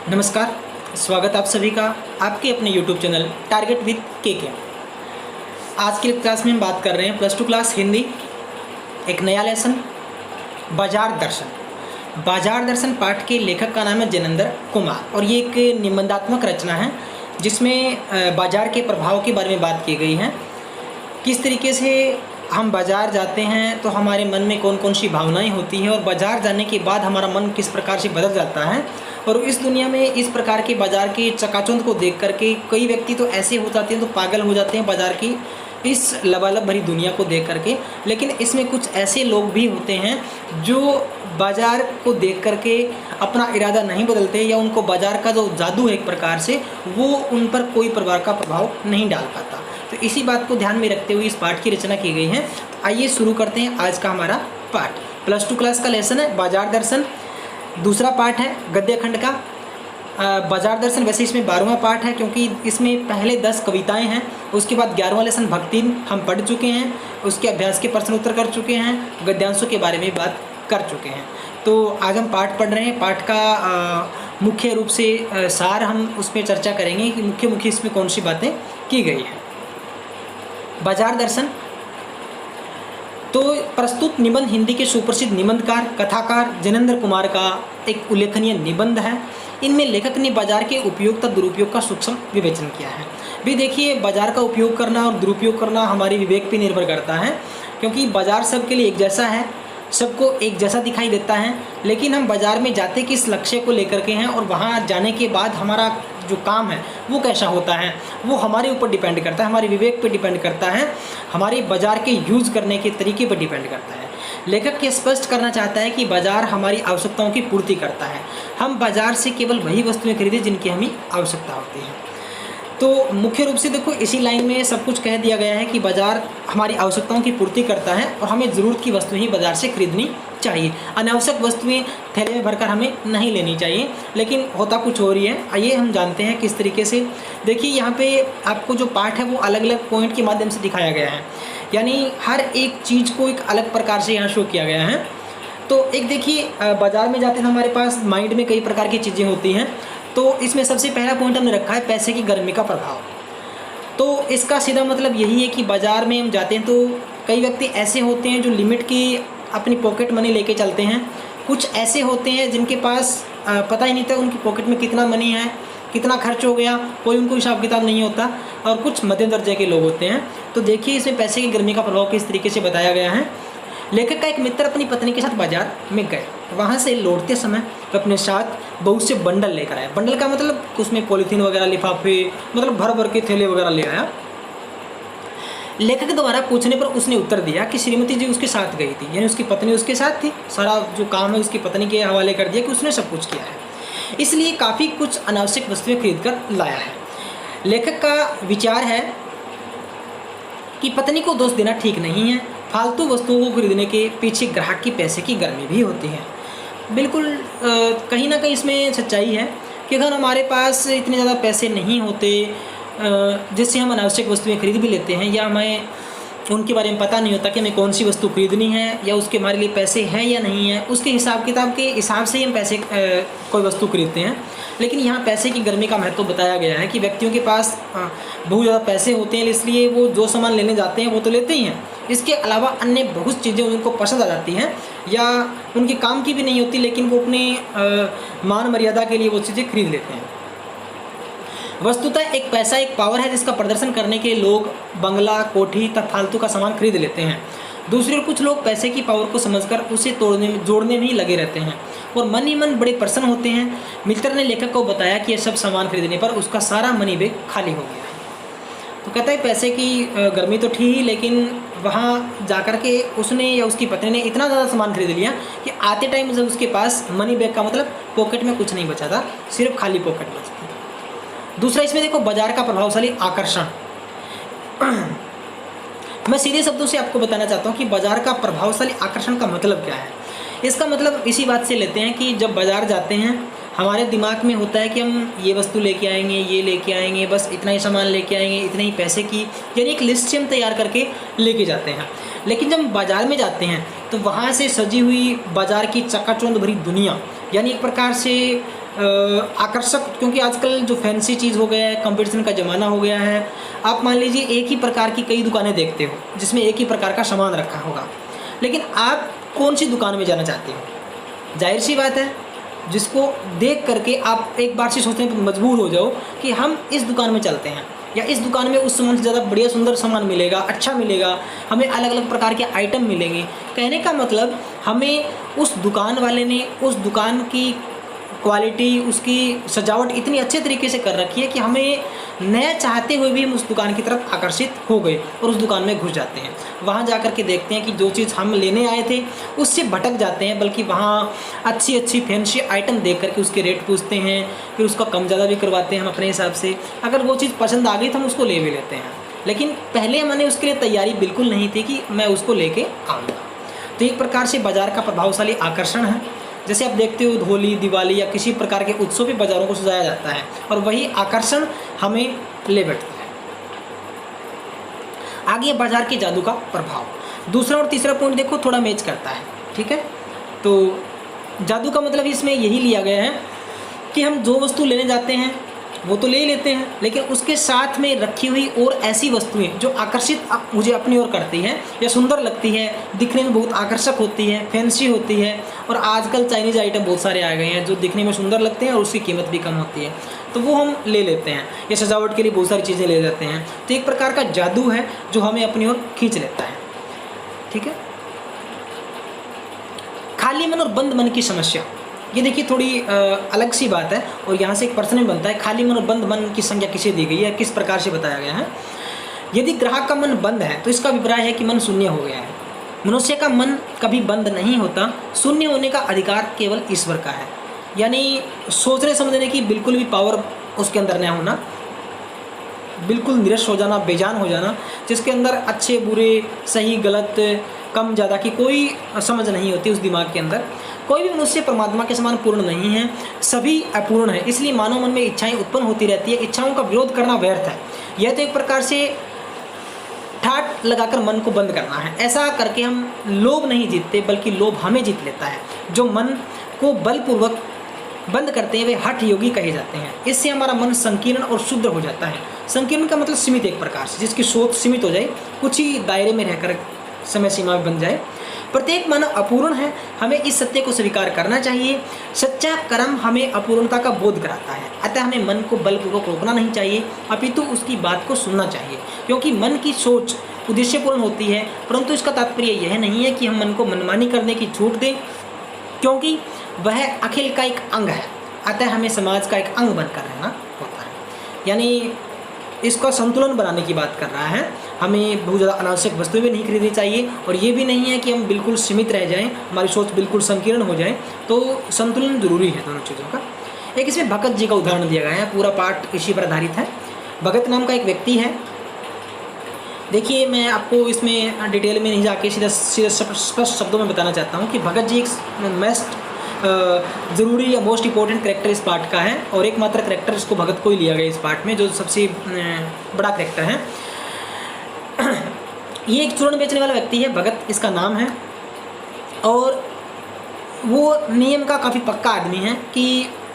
नमस्कार, स्वागत आप सभी का आपके अपने YouTube चैनल टारगेट विद के। आज की क्लास में हम बात कर रहे हैं +2 क्लास हिंदी, एक नया लेसन बाजार दर्शन। बाजार दर्शन पाठ के लेखक का नाम है जिनेंद्र कुमार और ये एक निबंधात्मक रचना है जिसमें बाजार के प्रभाव के बारे में बात की गई है। किस तरीके से हम बाज़ार जाते हैं तो हमारे मन में कौन कौन सी भावनाएं होती हैं और बाज़ार जाने के बाद हमारा मन किस प्रकार से बदल जाता है। और इस दुनिया में इस प्रकार के बाज़ार के चकाचौंध को देख करके कई व्यक्ति तो ऐसे हो जाते हैं तो पागल हो जाते हैं बाज़ार की इस लबालब भरी दुनिया को देख करके। लेकिन इसमें कुछ ऐसे लोग भी होते हैं जो बाज़ार को देख करके अपना इरादा नहीं बदलते या उनको बाज़ार का जो जादू है एक प्रकार से वो उन पर कोई प्रकार का प्रभाव नहीं डाल पाता। तो इसी बात को ध्यान में रखते हुए इस पाठ की रचना की गई है। तो आइए शुरू करते हैं आज का हमारा पाठ। +2 क्लास का लेसन है बाजार दर्शन। दूसरा पाठ है गद्य खंड का बाजार दर्शन। वैसे इसमें 12वां पाठ है क्योंकि इसमें पहले 10 कविताएं हैं। उसके बाद 11वां लेसन भक्ति हम पढ़ चुके हैं, उसके अभ्यास के प्रश्न उत्तर कर चुके हैं, गद्यांशों के बारे में बात कर चुके हैं। तो आज हम पाठ पढ़ रहे हैं। पाठ का मुख्य रूप से सार हम उसमें चर्चा करेंगे कि मुख्य इसमें कौन सी बातें की गई हैं। बाजार दर्शन तो प्रस्तुत निबंध हिंदी के सुप्रसिद्ध निबंधकार कथाकार जिनेंद्र कुमार का एक उल्लेखनीय निबंध है। इनमें लेखक ने बाजार के उपयोग तथा दुरुपयोग का सूक्ष्म विवेचन किया है। भी देखिए, बाजार का उपयोग करना और दुरुपयोग करना हमारे विवेक पर निर्भर करता है क्योंकि बाजार सबके लिए एक जैसा है, सबको एक जैसा दिखाई देता है। लेकिन हम बाज़ार में जाते किस लक्ष्य को लेकर के हैं और वहाँ जाने के बाद हमारा जो काम है वो कैसा होता है वो हमारे ऊपर डिपेंड करता है, हमारे विवेक पे डिपेंड करता है, हमारे बाज़ार के यूज़ करने के तरीके पर डिपेंड करता है। लेखक ये स्पष्ट करना चाहता है कि बाज़ार हमारी आवश्यकताओं की पूर्ति करता है। हम बाज़ार से केवल वही वस्तुएं खरीदें जिनकी हमें आवश्यकता होती है। तो मुख्य रूप से देखो इसी लाइन में सब कुछ कह दिया गया है कि बाज़ार हमारी आवश्यकताओं की पूर्ति करता है और हमें ज़रूरत की वस्तुएं ही बाज़ार से खरीदनी चाहिए। अनावश्यक वस्तुएं थैले में भरकर हमें नहीं लेनी चाहिए। लेकिन होता कुछ हो रही है, आइए हम जानते हैं किस तरीके से। देखिए, यहाँ पे आपको जो पाठ है वो अलग अलग पॉइंट के माध्यम से दिखाया गया है, यानी हर एक चीज़ को एक अलग प्रकार से यहाँ शो किया गया है। तो एक देखिए, बाज़ार में जाते हैं हमारे पास माइंड में कई प्रकार की चीज़ें होती हैं। तो इसमें सबसे पहला पॉइंट हमने रखा है पैसे की गर्मी का प्रभाव। तो इसका सीधा मतलब यही है कि बाज़ार में हम जाते हैं तो कई व्यक्ति ऐसे होते हैं जो लिमिट की अपनी पॉकेट मनी लेके चलते हैं। कुछ ऐसे होते हैं जिनके पास पता ही नहीं था उनकी पॉकेट में कितना मनी है, कितना खर्च हो गया, कोई उनको हिसाब किताब नहीं होता। और कुछ मध्यम दर्जे के लोग होते हैं। तो देखिए, इसमें पैसे की गर्मी का प्रभाव किस तरीके से बताया गया है। लेखक का एक मित्र अपनी पत्नी के साथ बाजार में गए। वहाँ से लौटते समय वह अपने साथ बहुत से बंडल लेकर आया। बंडल का मतलब उसमें पॉलीथीन वगैरह, लिफाफे, मतलब भर भर के थैले वगैरह ले आया। लेखक द्वारा पूछने पर उसने उत्तर दिया कि श्रीमती जी उसके साथ गई थी, यानी उसकी पत्नी उसके साथ थी। सारा जो काम है उसकी पत्नी के हवाले कर दिया कि उसने सब कुछ किया है, इसलिए काफ़ी कुछ अनावश्यक वस्तुएं खरीद कर लाया है। लेखक का विचार है कि पत्नी को दोष देना ठीक नहीं है। फालतू वस्तुओं को खरीदने के पीछे ग्राहक की पैसे की गर्मी भी होती है। बिल्कुल कहीं ना कहीं इसमें सच्चाई है कि अगर हमारे पास इतने ज़्यादा पैसे नहीं होते जिससे हम अनावश्यक वस्तुएं खरीद भी लेते हैं या हमें उनके बारे में पता नहीं होता कि हमें कौन सी वस्तु खरीदनी है या उसके हमारे लिए पैसे हैं या नहीं है, उसके हिसाब किताब के हिसाब से ही हम पैसे कोई वस्तु खरीदते हैं। लेकिन यहाँ पैसे की गर्मी का महत्व बताया गया है कि व्यक्तियों के पास बहुत ज़्यादा पैसे होते हैं, इसलिए वो जो सामान लेने जाते हैं वो तो लेते ही हैं। इसके अलावा अन्य बहुत चीज़ें उनको पसंद आ जाती हैं या उनके काम की भी नहीं होती, लेकिन वो अपने मान मर्यादा के लिए वो चीज़ें खरीद लेते हैं। वस्तुतः एक पैसा एक पावर है जिसका प्रदर्शन करने के लोग बंगला, कोठी तथा फालतू का सामान खरीद लेते हैं। दूसरी ओर कुछ लोग पैसे की पावर को समझकर उसे जोड़ने में ही लगे रहते हैं और मन ही मन बड़े प्रसन्न होते हैं। मित्र ने लेखक को बताया कि यह सब सामान खरीदने पर उसका सारा मनी बैग खाली हो गया है। तो कहता है पैसे की गर्मी तो थी ही, लेकिन वहाँ जाकर के उसने या उसकी पत्नी ने इतना ज़्यादा सामान खरीद लिया कि आते टाइम जब उसके पास मनी बैग का मतलब पॉकेट में कुछ नहीं बचा था, सिर्फ खाली पॉकेट बची थी। दूसरा इसमें देखो बाजार का प्रभावशाली आकर्षण। मैं सीधे शब्दों से आपको बताना चाहता हूँ कि बाजार का प्रभावशाली आकर्षण का मतलब क्या है। इसका मतलब इसी बात से लेते हैं कि जब बाजार जाते हैं हमारे दिमाग में होता है कि हम ये वस्तु लेके आएंगे, ये लेके आएंगे, बस इतना ही सामान लेके आएंगे, इतने ही पैसे की, यानी एक लिस्ट से हम तैयार करके लेके जाते हैं। लेकिन जब हम बाज़ार में जाते हैं तो वहाँ से सजी हुई बाज़ार की चकाचौंध भरी दुनिया, यानी एक प्रकार से आकर्षक, क्योंकि आजकल जो फैंसी चीज़ हो गया है, कंपटीशन का ज़माना हो गया है। आप मान लीजिए एक ही प्रकार की कई दुकानें देखते हो जिसमें एक ही प्रकार का सामान रखा होगा, लेकिन आप कौन सी दुकान में जाना चाहते हो? जाहिर सी बात है, जिसको देख करके आप एक बार से सोचने पर मजबूर हो जाओ कि हम इस दुकान में चलते हैं, या इस दुकान में उस सामान से ज़्यादा बढ़िया सुंदर सामान मिलेगा, अच्छा मिलेगा, हमें अलग अलग प्रकार के आइटम मिलेंगे। कहने का मतलब हमें उस दुकान वाले ने उस दुकान की क्वालिटी, उसकी सजावट इतनी अच्छे तरीके से कर रखी है कि हमें नया चाहते हुए भी हम उस दुकान की तरफ आकर्षित हो गए और उस दुकान में घुस जाते हैं। वहाँ जा कर के देखते हैं कि जो चीज़ हम लेने आए थे उससे भटक जाते हैं, बल्कि वहाँ अच्छी अच्छी फैंसी आइटम देख करके उसके रेट पूछते हैं, फिर उसका कम ज़्यादा भी करवाते हैं हम अपने हिसाब से। अगर वो चीज़ पसंद आ गई तो हम उसको ले भी लेते हैं, लेकिन पहले मैंने उसके लिए तैयारी बिल्कुल नहीं थी कि मैं उसको लेके आऊँगा। तो एक प्रकार से बाज़ार का प्रभावशाली आकर्षण है। जैसे आप देखते हो होली, दिवाली या किसी प्रकार के उत्सव पे बाज़ारों को सजाया जाता है और वही आकर्षण हमें ले बैठता है। आगे बाज़ार के जादू का प्रभाव। दूसरा और तीसरा पॉइंट देखो थोड़ा मैच करता है, ठीक है। तो जादू का मतलब इसमें यही लिया गया है कि हम जो वस्तु लेने जाते हैं वो तो ले लेते हैं, लेकिन उसके साथ में रखी हुई और ऐसी वस्तुएं जो आकर्षित मुझे अपनी ओर करती हैं या सुंदर लगती है, दिखने में बहुत आकर्षक होती है, फैंसी होती है। और आजकल चाइनीज़ आइटम बहुत सारे आ गए हैं जो दिखने में सुंदर लगते हैं और उसकी कीमत भी कम होती है, तो वो हम ले लेते हैं, या सजावट के लिए बहुत सारी चीज़ें ले जाते हैं। तो एक प्रकार का जादू है जो हमें अपनी ओर खींच लेता है, ठीक है। खाली मन और बंद मन की समस्या, ये देखिए थोड़ी अलग सी बात है और यहाँ से एक प्रश्न भी बनता है, खाली मन और बंद मन की संज्ञा किसे दी गई है, किस प्रकार से बताया गया है। यदि ग्राहक का मन बंद है तो इसका अभिप्राय है कि मन शून्य हो गया है। मनुष्य का मन कभी बंद नहीं होता, शून्य होने का अधिकार केवल ईश्वर का है। यानी सोचने समझने की बिल्कुल भी पावर उसके अंदर न होना, बिल्कुल निरस हो जाना, बेजान हो जाना, जिसके अंदर अच्छे बुरे, सही गलत, कम ज़्यादा की कोई समझ नहीं होती उस दिमाग के अंदर। कोई भी मनुष्य परमात्मा के समान पूर्ण नहीं है, सभी अपूर्ण है। इसलिए मानव मन में इच्छाएं उत्पन्न होती रहती है, इच्छाओं का विरोध करना व्यर्थ है। यह तो एक प्रकार से ठाट लगाकर मन को बंद करना है। ऐसा करके हम लोभ नहीं जीतते, बल्कि लोभ हमें जीत लेता है। जो मन को बलपूर्वक बंद करते हैं वे हठ योगी कहे जाते हैं। इससे हमारा मन संकीर्ण और शुद्ध हो जाता है। संकीर्ण का मतलब सीमित, एक प्रकार से जिसकी सोच सीमित हो जाए, कुछ ही दायरे में रहकर समय सीमा में बन जाए। प्रत्येक मानव अपूर्ण है, हमें इस सत्य को स्वीकार करना चाहिए। सच्चा कर्म हमें अपूर्णता का बोध कराता है, अतः हमें मन को बलपूर्वक रोकना नहीं चाहिए, अपितु उसकी बात को सुनना चाहिए। क्योंकि मन की सोच उद्देश्यपूर्ण होती है, परंतु इसका तात्पर्य यह नहीं है कि हम मन को मनमानी करने की छूट दें, क्योंकि वह अखिल का एक अंग है, अतः हमें समाज का एक अंग बनकर रहना होता है। यानी इसका संतुलन बनाने की बात कर रहा है। हमें बहुत ज़्यादा अनावश्यक वस्तुएं भी नहीं खरीदनी चाहिए, और ये भी नहीं है कि हम बिल्कुल सीमित रह जाएं, हमारी सोच बिल्कुल संकीर्ण हो जाए। तो संतुलन जरूरी है दोनों चीज़ों का। एक इसमें भगत जी का उदाहरण दिया गया है, पूरा पाठ इसी पर आधारित है। भगत नाम का एक व्यक्ति है। देखिए, मैं आपको इसमें डिटेल में नहीं जाके सीधा स्पष्ट शब्दों में बताना चाहता हूँ कि भगत जी एक ज़रूरी या मोस्ट इम्पोर्टेंट करेक्टर इस पार्ट का है, और एकमात्र करेक्टर इसको भगत को ही लिया गया इस पार्ट में, जो सबसे बड़ा करेक्टर है। ये एक चूर्ण बेचने वाला व्यक्ति है, भगत इसका नाम है, और वो नियम का काफ़ी पक्का आदमी है कि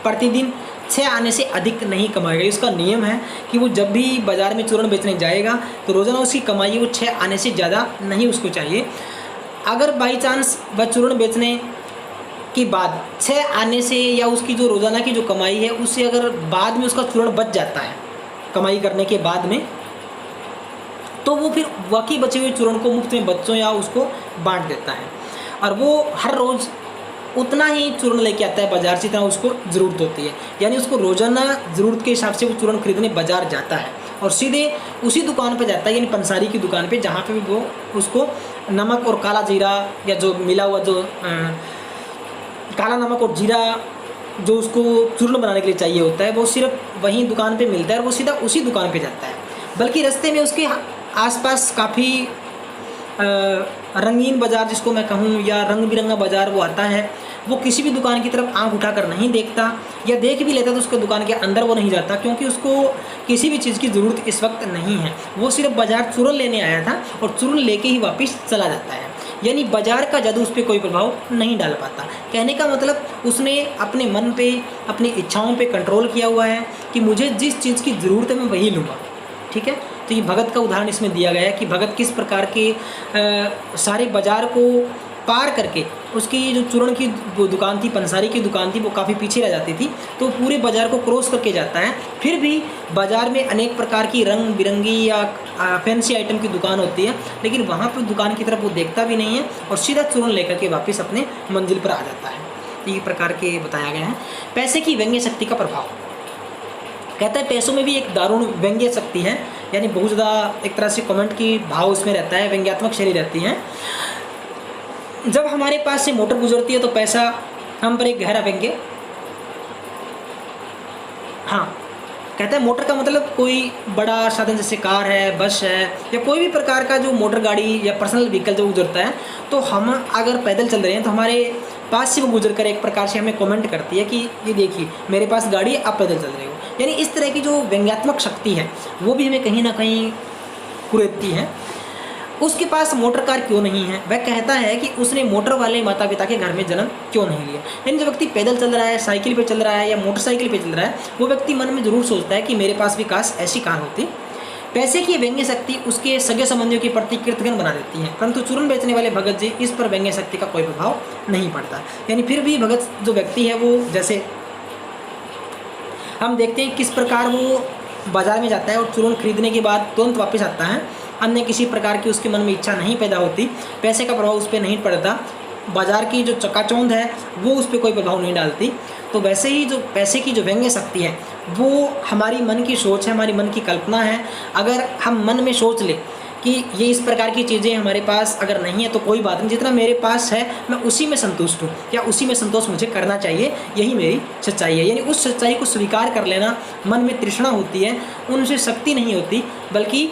प्रतिदिन 6 आने से अधिक नहीं कमाएगा। इसका नियम है कि वो जब भी बाज़ार में चूर्ण बेचने जाएगा तो रोज़ाना उसकी कमाई वो 6 आने से ज़्यादा नहीं उसको चाहिए। अगर बाई चांस वह चूर्ण बेचने के बाद 6 आने से या उसकी जो रोज़ाना की जो कमाई है उससे अगर बाद में उसका चूर्ण बच जाता है कमाई करने के बाद में, तो वो फिर बाकी बचे हुए चूर्ण को मुफ्त में बच्चों या उसको बांट देता है। और वो हर रोज़ उतना ही चूर्ण लेके आता है बाज़ार से जितना उसको ज़रूरत होती है। यानी उसको रोज़ाना ज़रूरत के हिसाब से वो चूर्ण खरीदने बाज़ार जाता है और सीधे उसी दुकान पे जाता है, यानी पंसारी की दुकान पे, जहाँ पे भी वो उसको नमक और काला जीरा या जो मिला हुआ जो काला नमक और जीरा जो उसको चूर्ण बनाने के लिए चाहिए होता है, वो सिर्फ वहीं दुकान पे मिलता है और वो सीधा उसी दुकान पे जाता है। बल्कि रास्ते में उसके आसपास काफ़ी रंगीन बाज़ार जिसको मैं कहूँ या रंग बिरंगा बाज़ार वो आता है, वो किसी भी दुकान की तरफ आंख उठाकर नहीं देखता, या देख भी लेता तो उसके दुकान के अंदर वो नहीं जाता, क्योंकि उसको किसी भी चीज़ की ज़रूरत इस वक्त नहीं है। वो सिर्फ बाज़ार चूर्ण लेने आया था और चूर्ण लेके ही वापस चला जाता है। यानी बाजार का जादू उस पर कोई प्रभाव नहीं डाल पाता। कहने का मतलब उसने अपने मन पे, अपनी इच्छाओं पे कंट्रोल किया हुआ है कि मुझे जिस चीज़ की ज़रूरत है मैं वही लूँगा। ठीक है, तो ये भगत का उदाहरण इसमें दिया गया है कि भगत किस प्रकार के सारे बाजार को पार करके, उसकी जो चूर्ण की वो दुकान थी, पंसारी की दुकान थी, वो काफ़ी पीछे रह जाती थी, तो पूरे बाज़ार को क्रॉस करके जाता है। फिर भी बाज़ार में अनेक प्रकार की रंग बिरंगी या फैंसी आइटम की दुकान होती है, लेकिन वहाँ पर दुकान की तरफ वो देखता भी नहीं है और सीधा चूर्ण लेकर के वापस अपने मंजिल पर आ जाता है। तो ये प्रकार के बताया गया है। पैसे की व्यंग्य शक्ति का प्रभाव, कहता है पैसों में भी एक दारुण व्यंग्य शक्ति है, यानी बहुत ज़्यादा एक तरह से कमेंट की भाव उसमें रहता है, व्यंग्यात्मक शैली रहती है। जब हमारे पास से मोटर गुजरती है तो पैसा हम पर एक गहरा व्यंग्य, हाँ, कहता है मोटर का मतलब कोई बड़ा साधन जैसे कार है, बस है, या कोई भी प्रकार का जो मोटर गाड़ी या पर्सनल व्हीकल जो गुजरता है, तो हम अगर पैदल चल रहे हैं तो हमारे पास से वो गुजर कर एक प्रकार से हमें कमेंट करती है कि ये देखिए मेरे पास गाड़ी है, आप पैदल चल रहे हो। यानी इस तरह की जो व्यंग्यात्मक शक्ति है वो भी हमें कहीं ना कहीं कुरेदती है। उसके पास मोटर कार क्यों नहीं है? वह कहता है कि उसने मोटर वाले माता पिता के घर में जन्म क्यों नहीं लिया। यानी जो व्यक्ति पैदल चल रहा है, साइकिल पे चल रहा है या मोटरसाइकिल पे चल रहा है, वो व्यक्ति मन में जरूर सोचता है कि मेरे पास भी काश ऐसी कार होती। पैसे की व्यंग्य शक्ति उसके सगे संबंधियों के प्रति कृतघ्न बना देती है, परंतु चूर्ण बेचने वाले भगत जी इस पर व्यंग्य शक्ति का कोई प्रभाव नहीं पड़ता। यानी फिर भी भगत जो व्यक्ति है वो, जैसे हम देखते हैं किस प्रकार वो बाजार में जाता है और चूर्ण खरीदने के बाद तुरंत वापस आता है, अन्य किसी प्रकार की उसके मन में इच्छा नहीं पैदा होती, पैसे का प्रभाव उस पर नहीं पड़ता, बाजार की जो चकाचौंध है वो उस पर कोई प्रभाव नहीं डालती। तो वैसे ही जो पैसे की जो व्यंग्य शक्ति है वो हमारी मन की सोच है, हमारी मन की कल्पना है। अगर हम मन में सोच ले कि ये इस प्रकार की चीज़ें हमारे पास अगर नहीं है तो कोई बात नहीं, जितना मेरे पास है मैं उसी में संतुष्ट हूँ या उसी में संतोष मुझे करना चाहिए, यही मेरी सच्चाई है। यानी उस सच्चाई को स्वीकार कर लेना, मन में तृष्णा होती है, उनसे शक्ति नहीं होती, बल्कि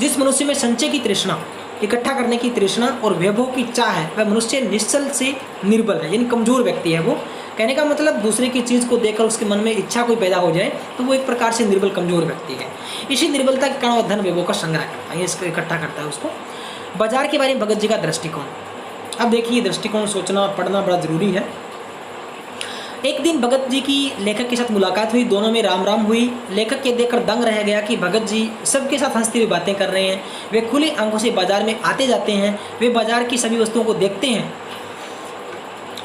जिस मनुष्य में संचय की तृष्णा, इकट्ठा करने की तृष्णा और वैभव की चाह है, वह मनुष्य निश्चल से निर्बल है, यानी कमजोर व्यक्ति है वो। कहने का मतलब दूसरे की चीज़ को देखकर उसके मन में इच्छा कोई पैदा हो जाए तो वो एक प्रकार से निर्बल कमजोर व्यक्ति है। इसी निर्बलता के कारण वह धन वैभव का संग्रह करता है, इसको इकट्ठा करता है उसको। बाजार के बारे में भगत जी का दृष्टिकोण, अब देखिए दृष्टिकोण सोचना पढ़ना बड़ा जरूरी है। एक दिन भगत जी की लेखक के साथ मुलाकात हुई, दोनों में राम राम हुई। लेखक ये देखकर दंग रह गया कि भगत जी सबके साथ हंसती हुई बातें कर रहे हैं, वे खुली आंखों से बाजार में आते जाते हैं, वे बाजार की सभी वस्तुओं को देखते हैं,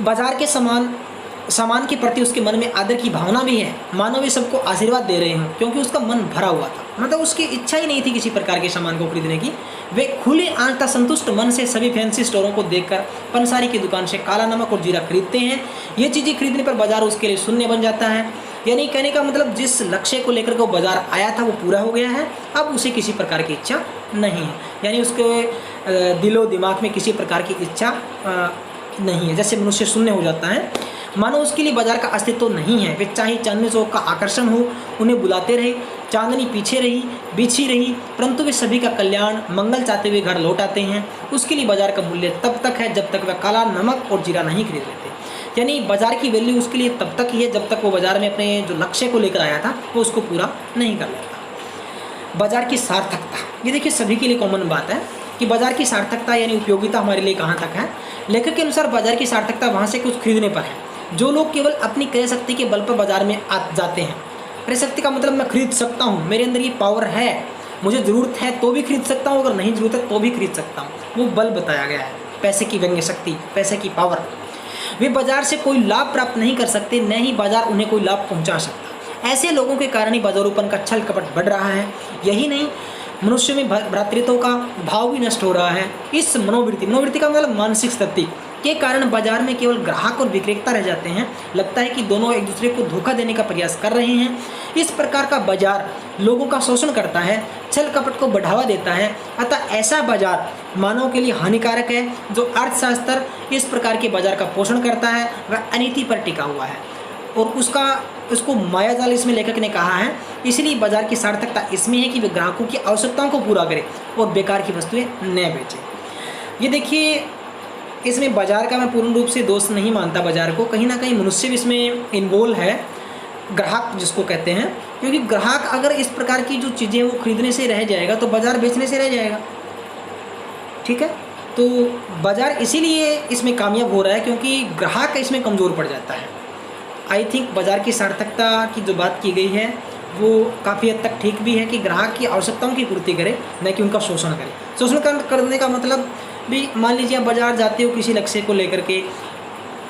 बाजार के सामान के प्रति उसके मन में आदर की भावना भी है, मानो वे सबको आशीर्वाद दे रहे हैं, क्योंकि उसका मन भरा हुआ था, मतलब उसकी इच्छा ही नहीं थी किसी प्रकार के सामान को खरीदने की। वे खुले आंख संतुष्ट मन से सभी फैंसी स्टोरों को देखकर पंसारी की दुकान से काला नमक और जीरा खरीदते हैं। ये चीज़ें खरीदने पर बाजार उसके लिए शून्य बन जाता है। यानी कहने का मतलब जिस लक्ष्य को लेकर के वो बाजार आया था वो पूरा हो गया है, अब उसे किसी प्रकार की इच्छा नहीं है, यानी उसके दिलो दिमाग में किसी प्रकार की इच्छा नहीं है। जैसे मनुष्य शून्य हो जाता है, मानो उसके लिए बाजार का अस्तित्व तो नहीं है। वे चाहे चांदनी चौक का आकर्षण हो, उन्हें बुलाते रहे, चांदनी पीछे रही बिछी रही, परंतु वे सभी का कल्याण मंगल चाहते हुए घर लौट आते हैं। उसके लिए बाजार का मूल्य तब तक है जब तक वह काला नमक और जीरा नहीं खरीद लेते। यानी बाजार की वैल्यू उसके लिए तब तक ही है जब तक वो बाजार में अपने जो लक्ष्य को लेकर आया था वो उसको पूरा नहीं कर लेता। बाजार की सार्थकता, ये देखिए सभी के लिए कॉमन बात है कि बाजार की सार्थकता यानी उपयोगिता हमारे लिए कहाँ तक है। लेखक के अनुसार बाजार की सार्थकता वहाँ से कुछ खरीदने पर है। जो लोग केवल अपनी क्रय शक्ति के बल पर बाजार में आ जाते हैं, क्रय शक्ति का मतलब मैं खरीद सकता हूँ, मेरे अंदर ये पावर है, मुझे ज़रूरत है तो भी खरीद सकता हूँ, अगर नहीं ज़रूरत है तो भी खरीद सकता हूँ, वो बल बताया गया है। पैसे की व्यंग्य शक्ति, पैसे की पावर। वे बाजार से कोई लाभ प्राप्त नहीं कर सकते, न ही बाजार उन्हें कोई लाभ पहुँचा सकता। ऐसे लोगों के कारण ही बाजारोपन का छल कपट बढ़ रहा है। यही नहीं, मनुष्य में भ्रातृत्व का भाव भी नष्ट हो रहा है। इस मनोवृत्ति का मतलब मानसिक स्थिति के कारण बाजार में केवल ग्राहक और विक्रेता रह जाते हैं। लगता है कि दोनों एक दूसरे को धोखा देने का प्रयास कर रहे हैं। इस प्रकार का बाजार लोगों का शोषण करता है, छल कपट को बढ़ावा देता है। अतः ऐसा बाजार मानव के लिए हानिकारक है। जो अर्थशास्त्र इस प्रकार के बाजार का पोषण करता है वह अनीति पर टिका हुआ है और उसको मायाजाल इसमें लेखक ने कहा है। इसलिए बाजार की सार्थकता इसमें है कि वे ग्राहकों की आवश्यकताओं को पूरा करे और बेकार की वस्तुएं न बेचे। ये देखिए, इसमें बाजार का मैं पूर्ण रूप से दोष नहीं मानता बाजार को, कहीं ना कहीं मनुष्य भी इसमें इन्वॉल्व है, ग्राहक जिसको कहते हैं, क्योंकि ग्राहक अगर इस प्रकार की जो चीज़ें वो खरीदने से रह जाएगा तो बाजार बेचने से रह जाएगा। ठीक है, तो बाज़ार इसीलिए इसमें कामयाब हो रहा है क्योंकि ग्राहक इसमें कमज़ोर पड़ जाता है। आई थिंक बाज़ार की सार्थकता की जो बात की गई है वो काफ़ी हद तक ठीक भी है कि ग्राहक की आवश्यकताओं की पूर्ति करे, न कि उनका शोषण करे। शोषण करने का मतलब भी, मान लीजिए आप बाज़ार जाते हो किसी लक्ष्य को लेकर के,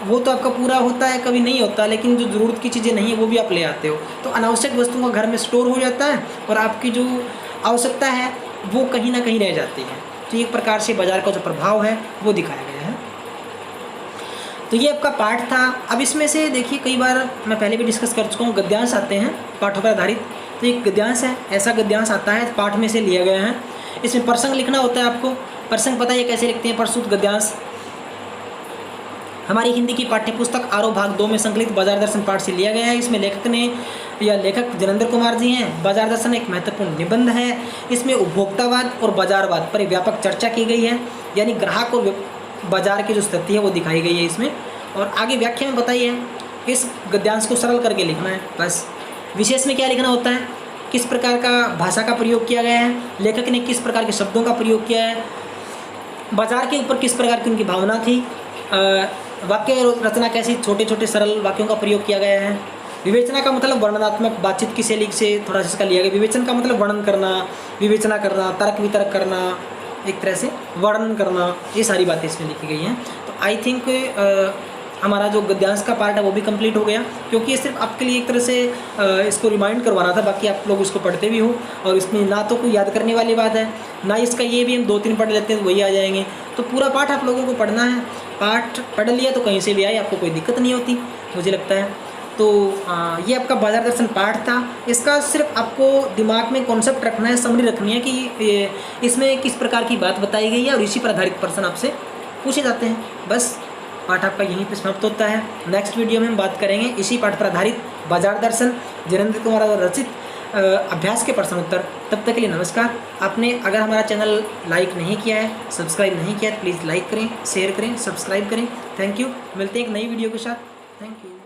वो तो आपका पूरा होता है, कभी नहीं होता, लेकिन जो ज़रूरत की चीज़ें नहीं है वो भी आप ले आते हो, तो अनावश्यक वस्तुओं का घर में स्टोर हो जाता है और आपकी जो आवश्यकता है वो कहीं ना कहीं रह जाती है। तो एक प्रकार से बाज़ार का जो प्रभाव है वो दिखाया गया है। तो ये आपका पाठ था। अब इसमें से देखिए, कई बार मैं पहले भी डिस्कस कर चुका हूँ, गद्यांश आते हैं पाठों पर आधारित। तो एक गद्यांश है, ऐसा गद्यांश आता है पाठ में से लिया गया है। इसमें प्रसंग लिखना होता है आपको। प्रसंग पता है कैसे लिखते हैं? प्रस्तुत गद्यांश हमारी हिंदी की पाठ्यपुस्तक आरोह भाग 2 में संकलित बाजार दर्शन पाठ से लिया गया है। इसमें लेखक जनेंद्र कुमार जी हैं। बाजार दर्शन एक महत्वपूर्ण निबंध है। इसमें उपभोक्तावाद और बाजारवाद पर व्यापक चर्चा की गई है, यानी ग्राहक और बाजार की जो स्थिति है वो दिखाई गई है इसमें। और आगे व्याख्या में बताइए, इस गद्यांश को सरल करके लिखना है बस। विशेष में क्या लिखना होता है, किस प्रकार का भाषा का प्रयोग किया गया है, लेखक ने किस प्रकार के शब्दों का प्रयोग किया है, बाजार के ऊपर किस प्रकार की उनकी भावना थी, वाक्य रचना कैसी, छोटे छोटे सरल वाक्यों का प्रयोग किया गया है। विवेचना का मतलब वर्णनात्मक बातचीत की शैली से थोड़ा सा इसका लिया गया। विवेचन का मतलब वर्णन करना, विवेचना करना, तर्क वितर्क करना, एक तरह से वर्णन करना, ये सारी बातें इसमें लिखी गई हैं। तो आई थिंक हमारा जो गद्यांश का पार्ट है वो भी कंप्लीट हो गया, क्योंकि ये सिर्फ आपके लिए एक तरह से इसको रिमाइंड करवाना था। बाकी आप लोग इसको पढ़ते भी हो और इसमें ना तो कोई याद करने वाली बात है, ना इसका ये भी हम 2-3 पढ़ लेते हैं तो वही आ जाएंगे। तो पूरा पाठ आप लोगों को पढ़ना है। पाठ पढ़ लिया तो कहीं से भी आए, आपको कोई दिक्कत नहीं होती मुझे लगता है। तो ये आपका बाजार दर्शन पाठ था। इसका सिर्फ आपको दिमाग में कॉन्सेप्ट रखना है, समरी रखनी है कि इसमें किस प्रकार की बात बताई गई है और इसी पर आधारित प्रश्न आपसे पूछे जाते हैं। बस पाठ आपका यहीं पर समाप्त होता है। नेक्स्ट वीडियो में हम बात करेंगे इसी पाठ पर आधारित बाजार दर्शन जनेंद्र कुमार द्वारा रचित अभ्यास के प्रश्न उत्तर। तब तक के लिए नमस्कार। आपने अगर हमारा चैनल लाइक नहीं किया है, सब्सक्राइब नहीं किया है, प्लीज़ लाइक करें, शेयर करें, सब्सक्राइब करें। Thank you. मिलते हैं एक नई वीडियो के साथ। Thank you.